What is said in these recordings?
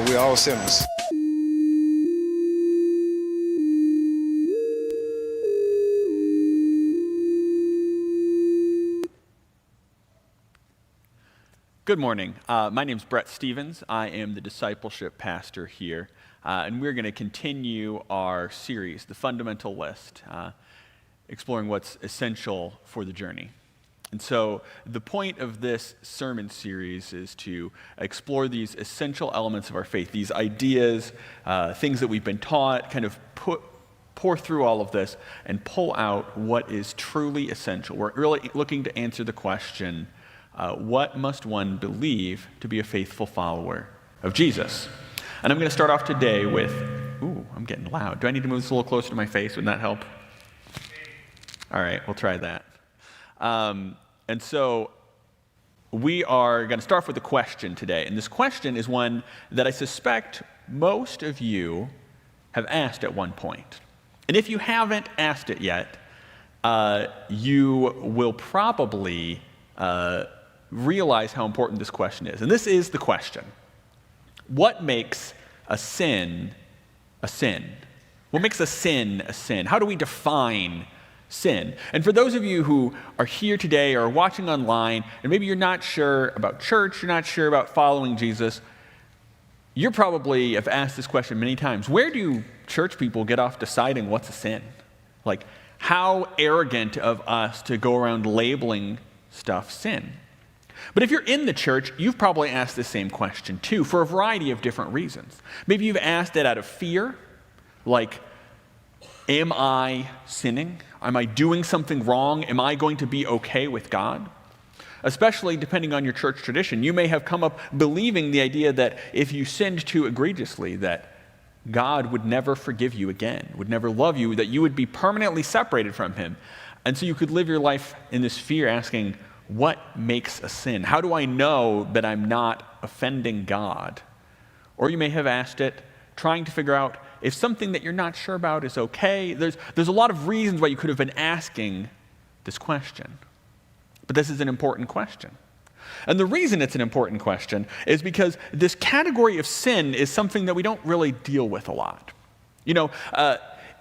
we're all sinners. Good morning. My name is Brett Stevens. I am the discipleship pastor here, and we're going to continue our series, The Fundamental List, exploring what's essential for the journey. And so the point of this sermon series is to explore these essential elements of our faith, these ideas, things that we've been taught, kind of pour through all of this and pull out what is truly essential. We're really looking to answer the question, what must one believe to be a faithful follower of Jesus? And I'm going to start off today with, I'm getting loud. Do I need to move this a little closer to my face? Would that help? All right, we'll try that. And so we are going to start with a question today. And this question is one that I suspect most of you have asked at one point. And if you haven't asked it yet, you will probably realize how important this question is. And this is the question. What makes a sin a sin? What makes a sin a sin? How do we define sin? And for those of you who are here today or are watching online, and maybe you're not sure about church, you're not sure about following Jesus, you probably have asked this question many times. Where do church people get off deciding what's a sin? Like, how arrogant of us to go around labeling stuff sin. But if you're in the church, you've probably asked the same question too, for a variety of different reasons. Maybe you've asked it out of fear, like, am I sinning? Am I doing something wrong? Am I going to be okay with God? Especially depending on your church tradition. You may have come up believing the idea that if you sinned too egregiously, that God would never forgive you again, would never love you, that you would be permanently separated from him. And so you could live your life in this fear asking, what makes a sin? How do I know that I'm not offending God? Or you may have asked it trying to figure out if something that you're not sure about is okay. There's a lot of reasons why you could have been asking this question. But this is an important question. And the reason it's an important question is because this category of sin is something that we don't really deal with a lot. You know,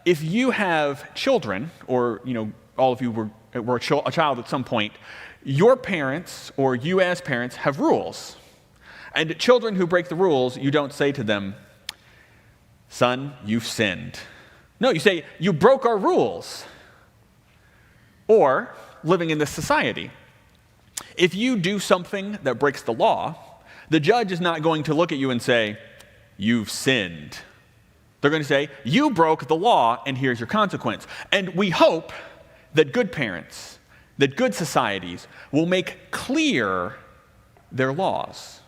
if you have children, or, you know, all of you were a child at some point, your parents, or you as parents, have rules. And children who break the rules, you don't say to them, son, you've sinned. No, you say, you broke our rules. Or, living in this society, if you do something that breaks the law, the judge is not going to look at you and say, you've sinned. They're going to say, you broke the law, and here's your consequence. And we hope that good parents, that good societies will make clear their laws.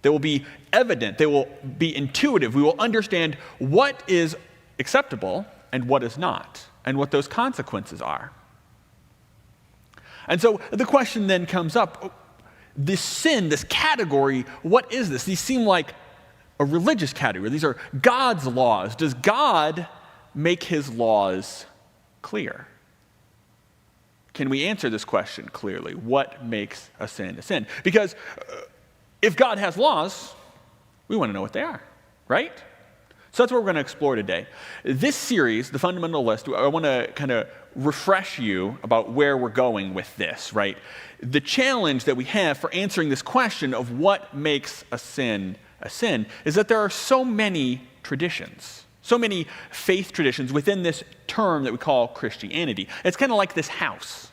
They will be evident, they will be intuitive. We will understand what is acceptable and what is not, and what those consequences are. And so the question then comes up, this sin, this category, what is this? These seem like a religious category. These are God's laws. Does God make his laws clear? Can we answer this question clearly? What makes a sin a sin? Because if God has laws, we want to know what they are, right? So that's what we're going to explore today. This series, The Fundamental List, I want to kind of refresh you about where we're going with this, right? The challenge that we have for answering this question of what makes a sin is that there are so many traditions, so many faith traditions within this term that we call Christianity. It's kind of like this house,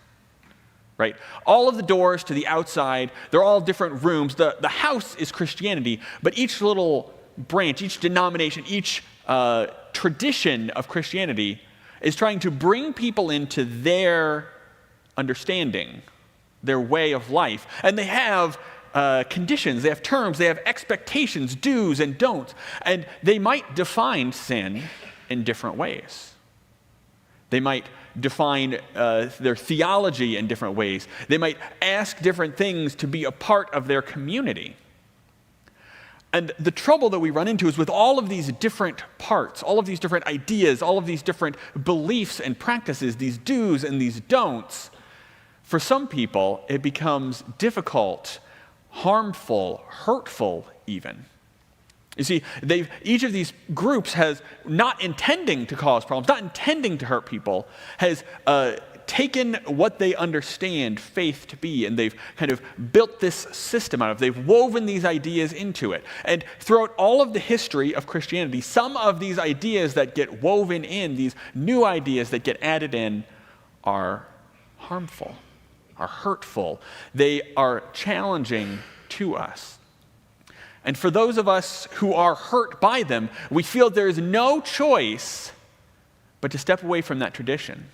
right? All of the doors to the outside, they're all different rooms. The house is Christianity, but each little branch, each denomination, each tradition of Christianity is trying to bring people into their understanding, their way of life. And they have conditions, they have terms, they have expectations, do's and don'ts. And they might define sin in different ways. They might define their theology in different ways. They might ask different things to be a part of their community. And the trouble that we run into is with all of these different parts, all of these different ideas, all of these different beliefs and practices, these do's and these don'ts, for some people it becomes difficult, harmful, hurtful even, You see, each of these groups has, not intending to cause problems, not intending to hurt people, has taken what they understand faith to be, and they've kind of built this system out of it. They've woven these ideas into it. And throughout all of the history of Christianity, some of these ideas that get woven in, these new ideas that get added in, are harmful, are hurtful. They are challenging to us. And for those of us who are hurt by them, we feel there is no choice but to step away from that tradition.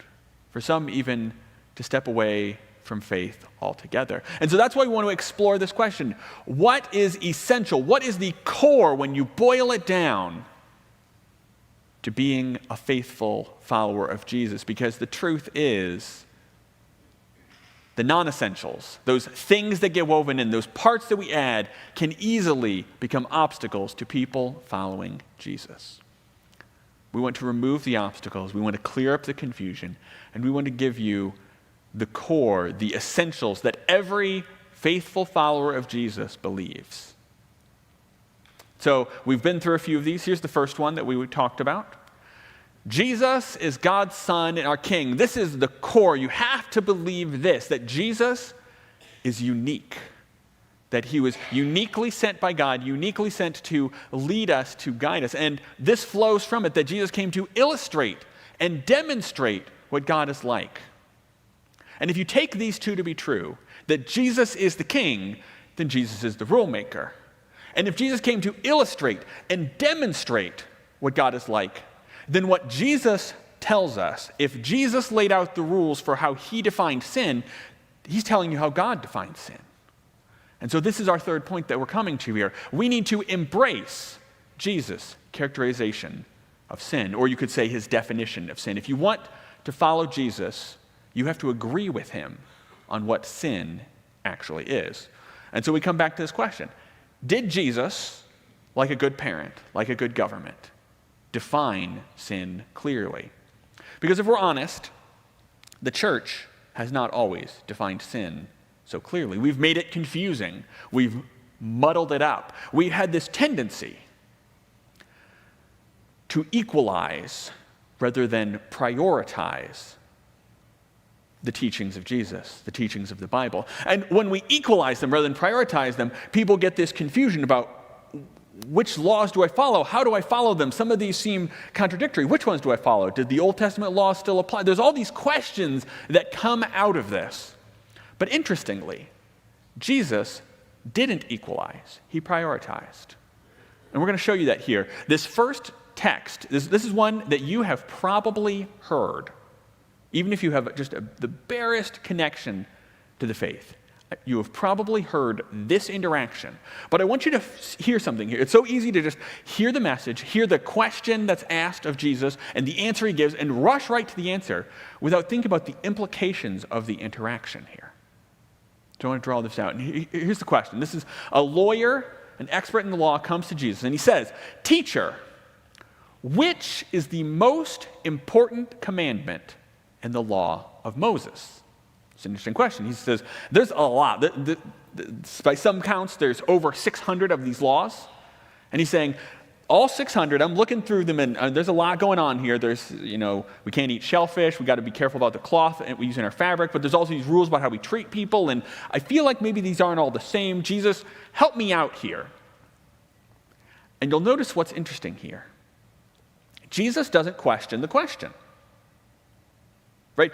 For some, even to step away from faith altogether. And so that's why we want to explore this question. What is essential? What is the core, when you boil it down, to being a faithful follower of Jesus? Because the truth is, the non-essentials, those things that get woven in, those parts that we add, can easily become obstacles to people following Jesus. We want to remove the obstacles, we want to clear up the confusion, and we want to give you the core, the essentials that every faithful follower of Jesus believes. So we've been through a few of these. Here's the first one that we talked about. Jesus is God's Son and our King. This is the core. You have to believe this, that Jesus is unique, that he was uniquely sent by God, uniquely sent to lead us, to guide us. And this flows from it, that Jesus came to illustrate and demonstrate what God is like. And if you take these two to be true, that Jesus is the King, then Jesus is the rule maker. And if Jesus came to illustrate and demonstrate what God is like, then what Jesus tells us, if Jesus laid out the rules for how he defined sin, he's telling you how God defines sin. And so this is our third point that we're coming to here. We need to embrace Jesus' characterization of sin, or you could say his definition of sin. If you want to follow Jesus, you have to agree with him on what sin actually is. And so we come back to this question. Did Jesus, like a good parent, like a good government, define sin clearly? Because if we're honest, the church has not always defined sin so clearly. We've made it confusing. We've muddled it up. We've had this tendency to equalize rather than prioritize the teachings of Jesus, the teachings of the Bible. And when we equalize them rather than prioritize them, people get this confusion about which laws do I follow? How do I follow them? Some of these seem contradictory. Which ones do I follow? Did the Old Testament laws still apply? There's all these questions that come out of this. But interestingly, Jesus didn't equalize. He prioritized. And we're going to show you that here. This first text, this is one that you have probably heard, even if you have just the barest connection to the faith. You have probably heard this interaction. But I want you to hear something here. It's so easy to just hear the message, hear the question that's asked of Jesus, and the answer he gives, and rush right to the answer without thinking about the implications of the interaction here. So I want to draw this out. And here's the question. This is a lawyer, an expert in the law, comes to Jesus, and he says, "Teacher, which is the most important commandment in the law of Moses?" It's an interesting question. He says, there's a lot. By some counts, there's over 600 of these laws. And he's saying, all 600, I'm looking through them, and there's a lot going on here. There's, we can't eat shellfish. We got to be careful about the cloth that we use in our fabric. But there's also these rules about how we treat people. And I feel like maybe these aren't all the same. Jesus, help me out here. And you'll notice what's interesting here. Jesus doesn't question the question. Right?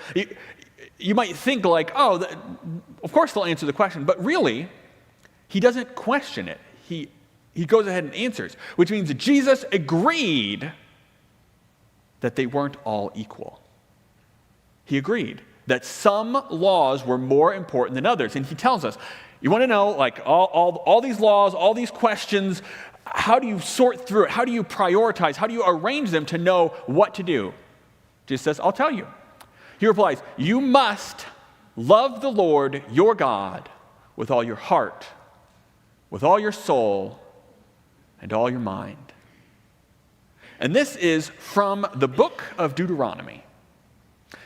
You might think like, of course they'll answer the question, but really, he doesn't question it. He goes ahead and answers, which means that Jesus agreed that they weren't all equal. He agreed that some laws were more important than others, and he tells us, you want to know, like all these laws, all these questions, how do you sort through it? How do you prioritize? How do you arrange them to know what to do? Jesus says, I'll tell you. He replies, you must love the Lord your God with all your heart, with all your soul, and all your mind. And this is from the book of Deuteronomy.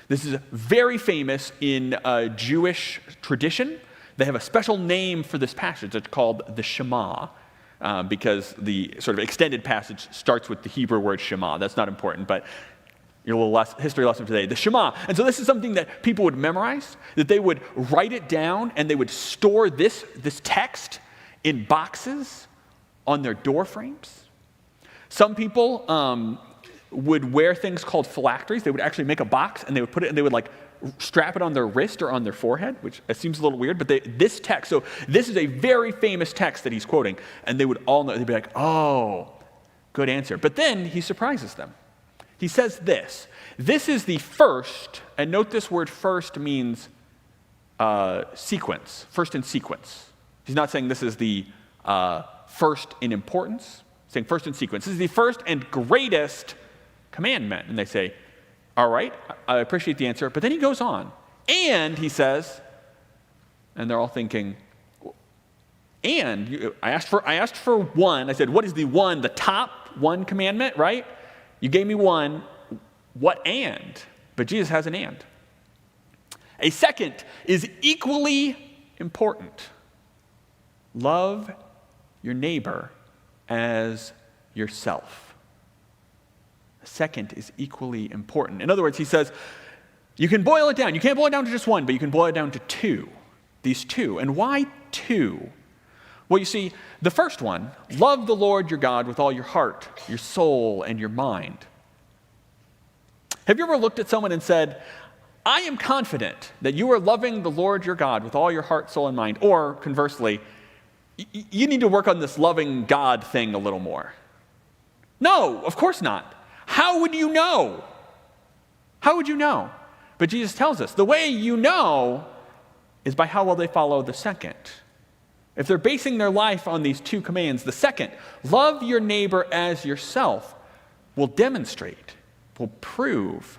This is very famous in Jewish tradition. They have a special name for this passage. It's called the Shema. because the sort of extended passage starts with the Hebrew word Shema. That's not important, but your little history lesson today, the Shema. And so this is something that people would memorize, that they would write it down, and they would store this text in boxes on their door frames. Some people would wear things called phylacteries. They would actually make a box, and they would put it, and they would like strap it on their wrist or on their forehead, which seems a little weird, but this text, so this is a very famous text that he's quoting, and they would all know, they'd be like, oh, good answer. But then he surprises them. He says this is the first, and note this word first means sequence, first in sequence. He's not saying this is the first in importance, he's saying first in sequence. This is the first and greatest commandment. And they say, all right, I appreciate the answer. But then he goes on, and he says, and they're all thinking, and I asked for one. I said, what is the top one commandment, right? You gave me one. What and? But Jesus has an and. A second is equally important. Love your neighbor as yourself. A second is equally important. In other words, he says, you can boil it down. You can't boil it down to just one, but you can boil it down to two. These two. And why two? Well, you see, the first one, love the Lord your God with all your heart, your soul, and your mind. Have you ever looked at someone and said, I am confident that you are loving the Lord your God with all your heart, soul, and mind? Or conversely, you need to work on this loving God thing a little more. No, of course not. How would you know? How would you know? But Jesus tells us the way you know is by how well they follow the second. If they're basing their life on these two commands, the second, love your neighbor as yourself, will demonstrate, will prove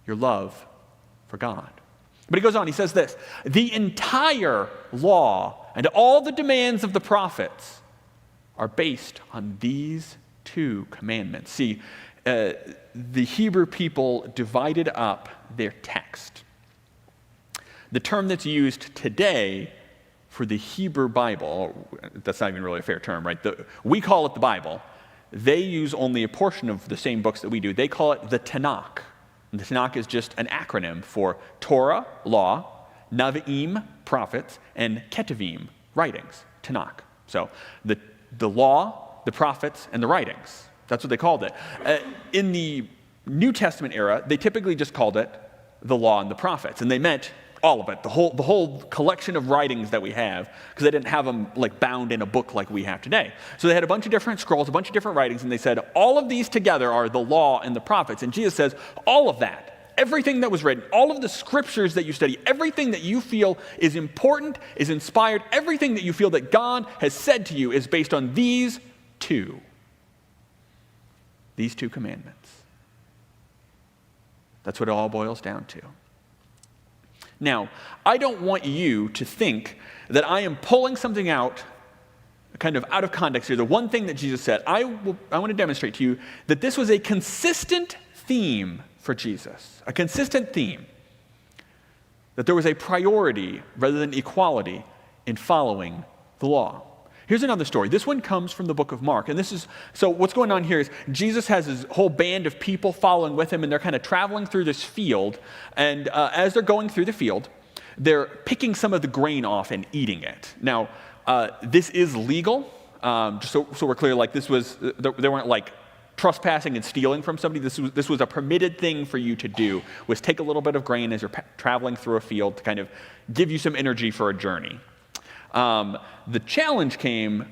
your love for God. But he goes on, he says this, the entire law and all the demands of the prophets are based on these two commandments. See, the Hebrew people divided up their text. The term that's used today for the Hebrew Bible, that's not even really a fair term, right? We call it the Bible. They use only a portion of the same books that we do. They call it the Tanakh. And the Tanakh is just an acronym for Torah, law, Nevi'im, prophets, and Ketuvim, writings, Tanakh. So the law, the prophets, and the writings. That's what they called it. In the New Testament era, they typically just called it the law and the prophets, and they meant all of it, the whole collection of writings that we have, because they didn't have them like bound in a book like we have today. So they had a bunch of different scrolls, a bunch of different writings, and they said all of these together are the law and the prophets. And Jesus says all of that, everything that was written, all of the scriptures that you study, everything that you feel is important, is inspired, everything that you feel that God has said to you is based on these two commandments. That's what it all boils down to. Now, I don't want you to think that I am pulling something out, kind of out of context here. The one thing that Jesus said, I want to demonstrate to you that this was a consistent theme for Jesus, a consistent theme, that there was a priority rather than equality in following the law. Here's another story. This one comes from the book of Mark. And so what's going on here is Jesus has his whole band of people following with him, and they're kind of traveling through this field. And as they're going through the field, they're picking some of the grain off and eating it. Now, this is legal. Just so we're clear, like they weren't like trespassing and stealing from somebody. This was a permitted thing for you to do, was take a little bit of grain as you're traveling through a field to kind of give you some energy for a journey. The challenge came,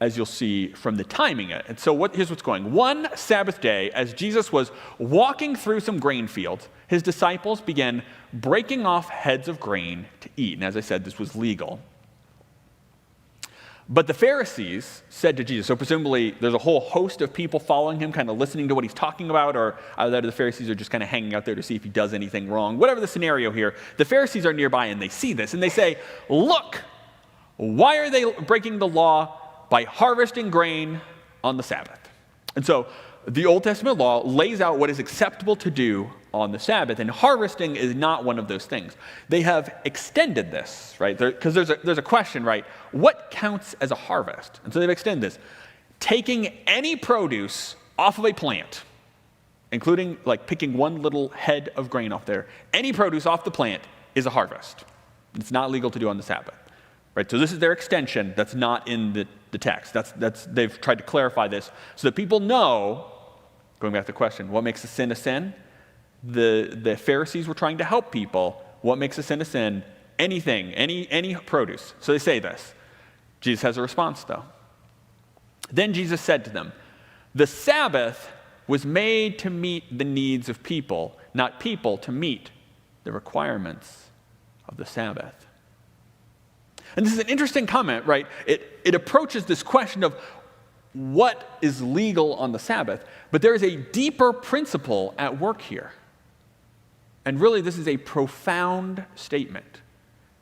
as you'll see, from the timing it. And so here's what's going. One Sabbath day, as Jesus was walking through some grain fields, his disciples began breaking off heads of grain to eat. And as I said, this was legal. But the Pharisees said to Jesus, so presumably there's a whole host of people following him, kind of listening to what he's talking about, or either the Pharisees are just kind of hanging out there to see if he does anything wrong. Whatever the scenario here, the Pharisees are nearby and they see this and they say, look, why are they breaking the law by harvesting grain on the Sabbath? And so the Old Testament law lays out what is acceptable to do on the Sabbath, and harvesting is not one of those things. They have extended this, right? Because there's a question, right? What counts as a harvest? And so they've extended this. Taking any produce off of a plant, including like picking one little head of grain off there, any produce off the plant is a harvest. It's not legal to do on the Sabbath, right? So this is their extension that's not in the text. They've tried to clarify this so that people know, going back to the question, what makes a sin a sin? The Pharisees were trying to help people. What makes a sin a sin? Anything, any produce. So they say this. Jesus has a response, though. Then Jesus said to them, "The Sabbath was made to meet the needs of people, not people to meet the requirements of the Sabbath." And this is an interesting comment, right? It approaches this question of what is legal on the Sabbath, but there is a deeper principle at work here. And really, this is a profound statement.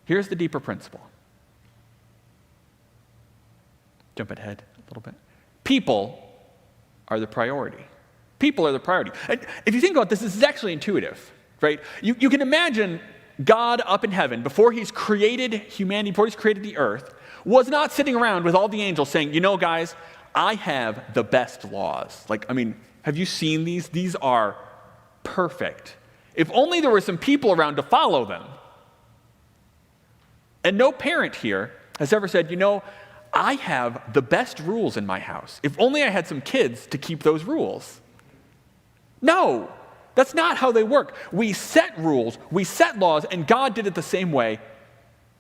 Here's the deeper principle. Jump ahead a little bit. People are the priority. People are the priority. And if you think about this, this is actually intuitive, right? You can imagine God up in heaven, before he's created humanity, before he's created the earth, was not sitting around with all the angels saying, you know, guys, I have the best laws. Have you seen these? These are perfect. If only there were some people around to follow them. And no parent here has ever said, you know, I have the best rules in my house. If only I had some kids to keep those rules. No, that's not how they work. We set rules, we set laws, and God did it the same way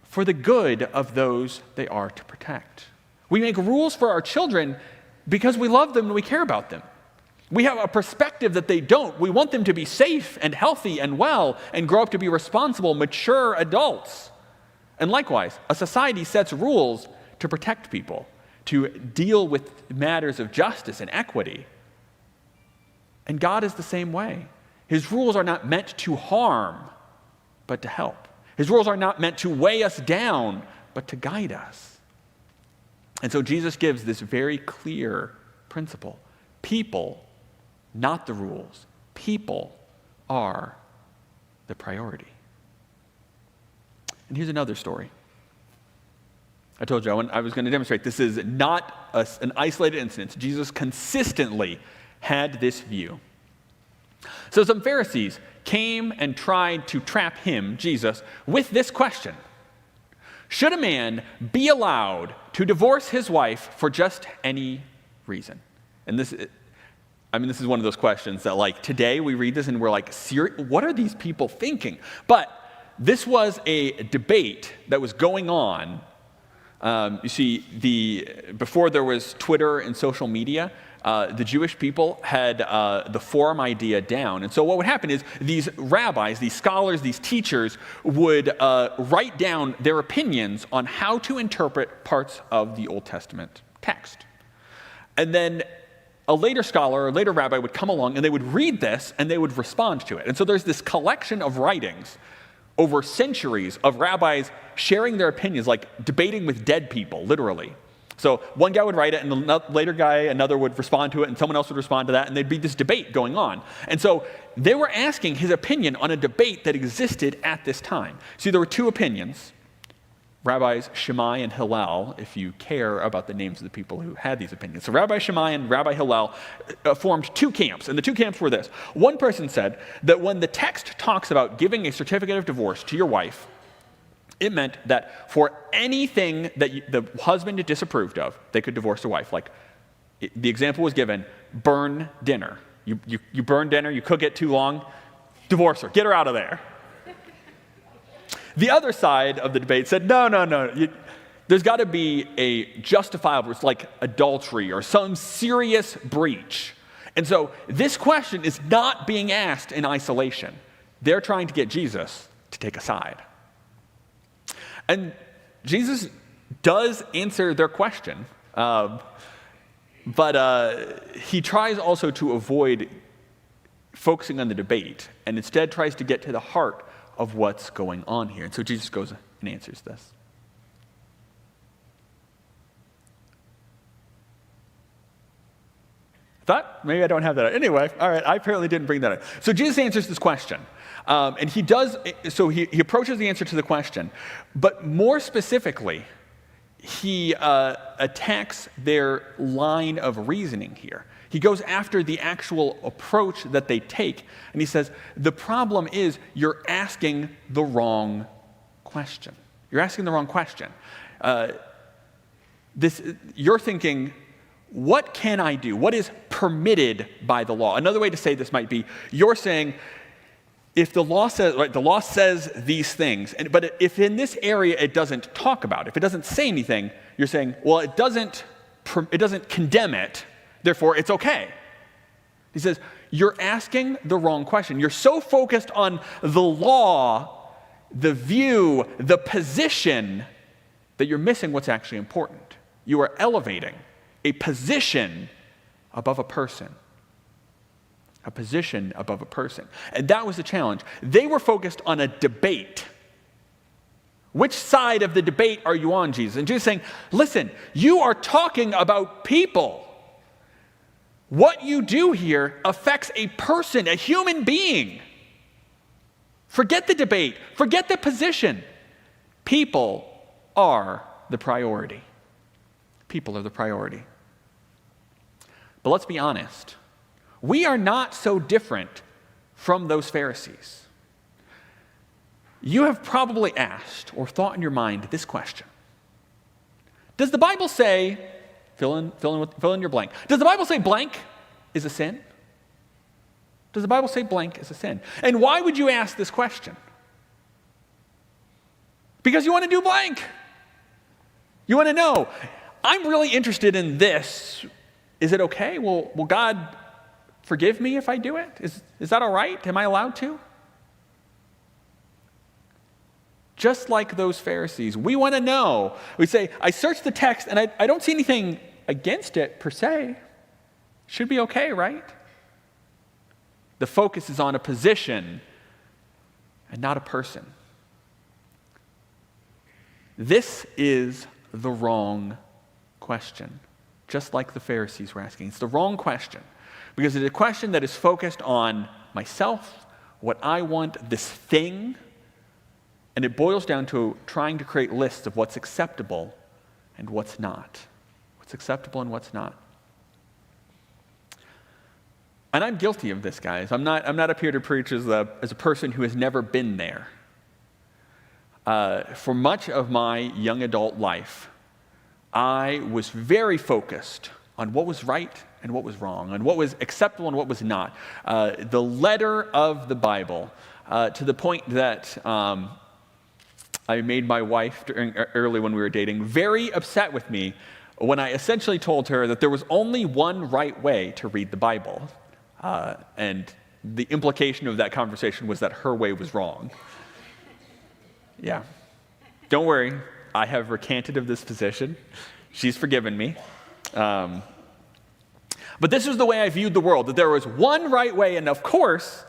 for the good of those they are to protect. We make rules for our children because we love them and we care about them. We have a perspective that they don't. We want them to be safe and healthy and well and grow up to be responsible, mature adults. And likewise, a society sets rules to protect people, to deal with matters of justice and equity. And God is the same way. His rules are not meant to harm, but to help. His rules are not meant to weigh us down, but to guide us. And so Jesus gives this very clear principle. People, not the rules. People are the priority. And here's another story. I told you I was going to demonstrate this is not an isolated incident. Jesus consistently had this view. So some Pharisees came and tried to trap him, Jesus, with this question. Should a man be allowed to divorce his wife for just any reason? And this is one of those questions that today we read this and we're like, what are these people thinking? But this was a debate that was going on. You see, before there was Twitter and social media, the Jewish people had the forum idea down. And so what would happen is these rabbis, these scholars, these teachers would write down their opinions on how to interpret parts of the Old Testament text. And then a later scholar or a later rabbi would come along and they would read this and they would respond to it. And so there's this collection of writings over centuries of rabbis sharing their opinions, like debating with dead people, literally. So one guy would write it, and another would respond to it, and someone else would respond to that, and there'd be this debate going on. And so they were asking his opinion on a debate that existed at this time. See, there were two opinions. Rabbis Shammai and Hillel, if you care about the names of the people who had these opinions. So Rabbi Shammai and Rabbi Hillel formed two camps, and the two camps were this. One person said that when the text talks about giving a certificate of divorce to your wife, it meant that for anything that the husband disapproved of, they could divorce the wife. The example was given, burn dinner. You burn dinner, you cook it too long, divorce her, get her out of there. The other side of the debate said, no. There's got to be a justifiable, it's like adultery or some serious breach. And so this question is not being asked in isolation. They're trying to get Jesus to take a side. And Jesus does answer their question, but he tries also to avoid focusing on the debate and instead tries to get to the heart of what's going on here. And so Jesus goes and answers this. Thought? Maybe I don't have that. Anyway, all right, I apparently didn't bring that up. So Jesus answers this question. And he does, so he approaches the answer to the question. But more specifically, he attacks their line of reasoning here. He goes after the actual approach that they take. And he says, the problem is you're asking the wrong question. You're asking the wrong question. You're thinking, what can I do? What is permitted by the law? Another way to say this might be, you're saying, if the law says, right, the law says these things, but if in this area it doesn't talk about it, if it doesn't say anything, you're saying, well, it doesn't condemn it, therefore it's okay. He says, you're asking the wrong question. You're so focused on the law, the view, the position, that you're missing what's actually important. You are elevating a position above a person. A position above a person. And that was the challenge. They were focused on a debate. Which side of the debate are you on, Jesus? And Jesus is saying, listen, you are talking about people. What you do here affects a person, a human being. Forget the debate. Forget the position. People are the priority. People are the priority. But let's be honest. We are not so different from those Pharisees. You have probably asked or thought in your mind this question. Does the Bible say, fill in your blank. Does the Bible say blank is a sin? Does the Bible say blank is a sin? And why would you ask this question? Because you want to do blank. You want to know, I'm really interested in this. Is it okay? Will God forgive me if I do it? Is that all right? Am I allowed to? Just like those Pharisees, we want to know. We say, I searched the text and I don't see anything against it per se. Should be okay, right? The focus is on a position and not a person. This is the wrong question, just like the Pharisees were asking. It's the wrong question because it's a question that is focused on myself, what I want, this thing, and it boils down to trying to create lists of what's acceptable and what's not. What's acceptable and what's not. And I'm guilty of this, guys. I'm not up here to preach as a person who has never been there. For much of my young adult life, I was very focused on what was right and what was wrong, and what was acceptable and what was not. The letter of the Bible, to the point that I made my wife early when we were dating very upset with me when I essentially told her that there was only one right way to read the Bible. And the implication of that conversation was that her way was wrong. Yeah. Don't worry. I have recanted of this position. She's forgiven me. But this is the way I viewed the world, that there was one right way, and of course,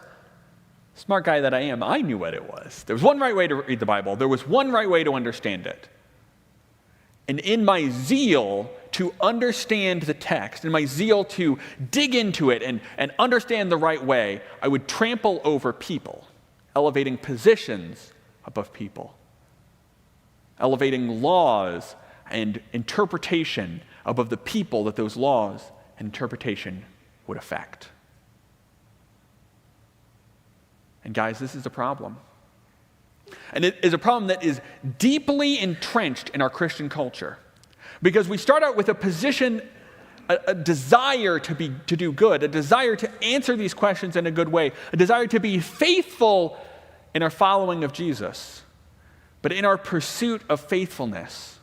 smart guy that I am, I knew what it was. There was one right way to read the Bible. There was one right way to understand it. And in my zeal to understand the text, in my zeal to dig into it and understand the right way, I would trample over people, elevating positions above people, elevating laws and interpretation above the people that those laws and interpretation would affect. And guys, this is a problem. And it is a problem that is deeply entrenched in our Christian culture. Because we start out with a position, a desire to do good, a desire to answer these questions in a good way, a desire to be faithful in our following of Jesus. But in our pursuit of faithfulness,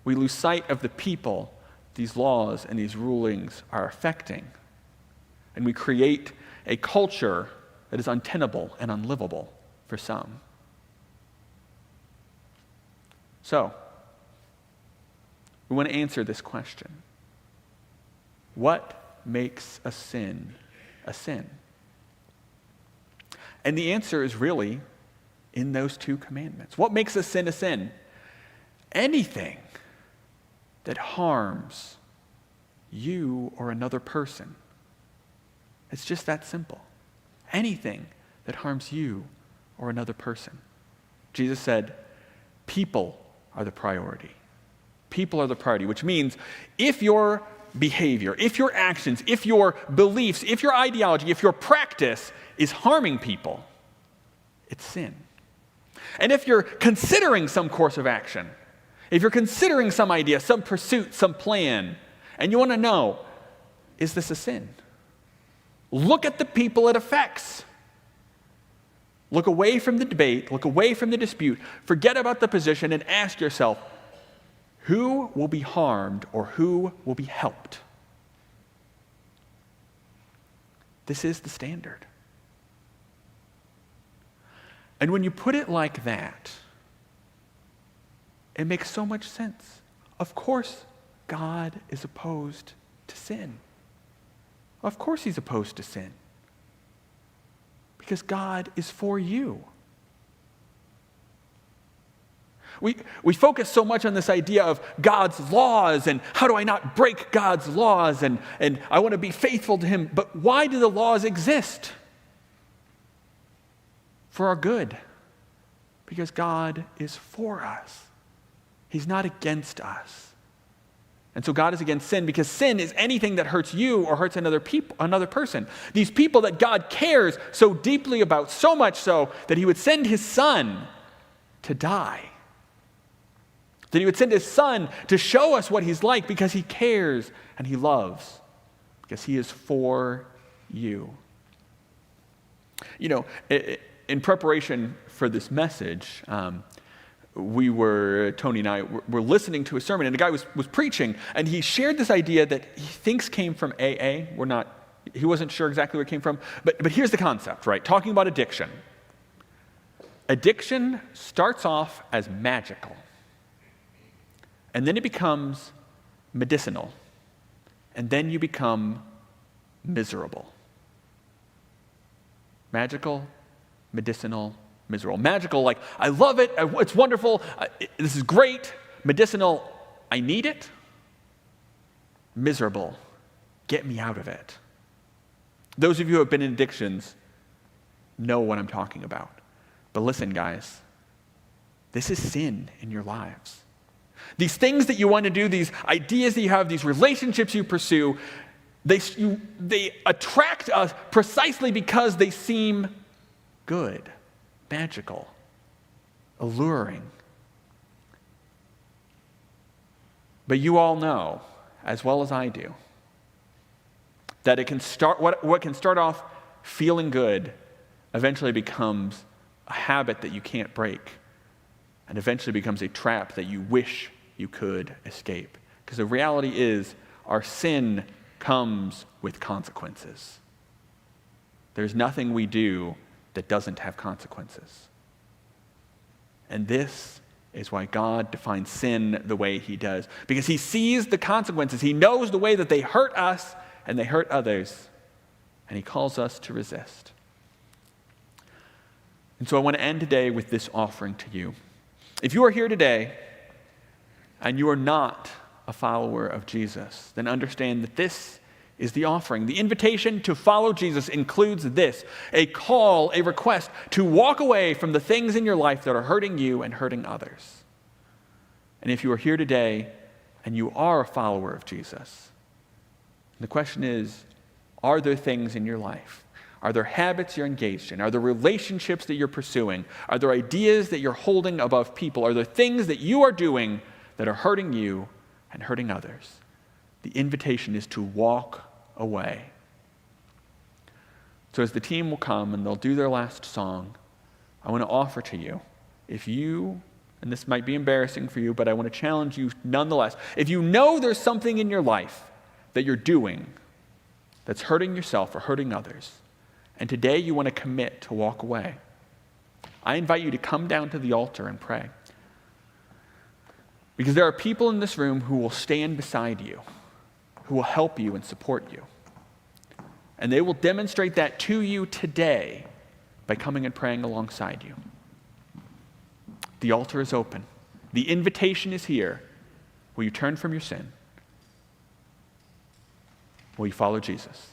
we lose sight of the people these laws and these rulings are affecting. And we create a culture that is untenable and unlivable for some. So, we want to answer this question. What makes a sin a sin? And the answer is really in those two commandments. What makes a sin a sin? Anything that harms you or another person. It's just that simple. Anything that harms you or another person. Jesus said, people are the priority. People are the priority, which means if your behavior, if your actions, if your beliefs, if your ideology, if your practice is harming people, it's sin. And if you're considering some course of action, if you're considering some idea, some pursuit, some plan, and you want to know, is this a sin? Look at the people it affects. Look away from the debate, look away from the dispute, forget about the position, and ask yourself, who will be harmed or who will be helped? This is the standard. And when you put it like that, it makes so much sense. Of course, God is opposed to sin. Of course he's opposed to sin. Because God is for you. We focus so much on this idea of God's laws and how do I not break God's laws and I want to be faithful to him. But why do the laws exist? For our good. Because God is for us. He's not against us. And so God is against sin because sin is anything that hurts you or hurts another person. These people that God cares so deeply about, so much so that he would send his son to die. That he would send his son to show us what he's like because he cares and he loves. Because he is for you. You know, in preparation for this message, Tony and I were listening to a sermon, and a guy was preaching, and he shared this idea that he thinks came from AA. He wasn't sure exactly where it came from, but here's the concept, right? Talking about addiction. Addiction starts off as magical, and then it becomes medicinal, and then you become miserable. Magical, medicinal, miserable. Magical, like, I love it, it's wonderful, this is great. Medicinal, I need it. Miserable, get me out of it. Those of you who have been in addictions know what I'm talking about. But listen, guys, this is sin in your lives. These things that you want to do, these ideas that you have, these relationships you pursue, they attract us precisely because they seem good, magical, alluring. But you all know, as well as I do, that it can start what can start off feeling good eventually becomes a habit that you can't break, and eventually becomes a trap that you wish you could escape. Because the reality is, our sin comes with consequences. There's nothing we do that doesn't have consequences. And this is why God defines sin the way he does. Because he sees the consequences. He knows the way that they hurt us and they hurt others. And he calls us to resist. And so I want to end today with this offering to you. If you are here today and you are not a follower of Jesus, then understand that this is the offering. The invitation to follow Jesus includes this: a call, a request to walk away from the things in your life that are hurting you and hurting others. And if you are here today and you are a follower of Jesus, the question is, are there things in your life? Are there habits you're engaged in? Are there relationships that you're pursuing? Are there ideas that you're holding above people? Are there things that you are doing that are hurting you and hurting others? The invitation is to walk away. So as the team will come and they'll do their last song, I want to offer to you, if you, and this might be embarrassing for you, but I want to challenge you nonetheless, if you know there's something in your life that you're doing that's hurting yourself or hurting others, and today you want to commit to walk away, I invite you to come down to the altar and pray. Because there are people in this room who will stand beside you, who will help you and support you. And they will demonstrate that to you today by coming and praying alongside you. The altar is open. The invitation is here. Will you turn from your sin? Will you follow Jesus?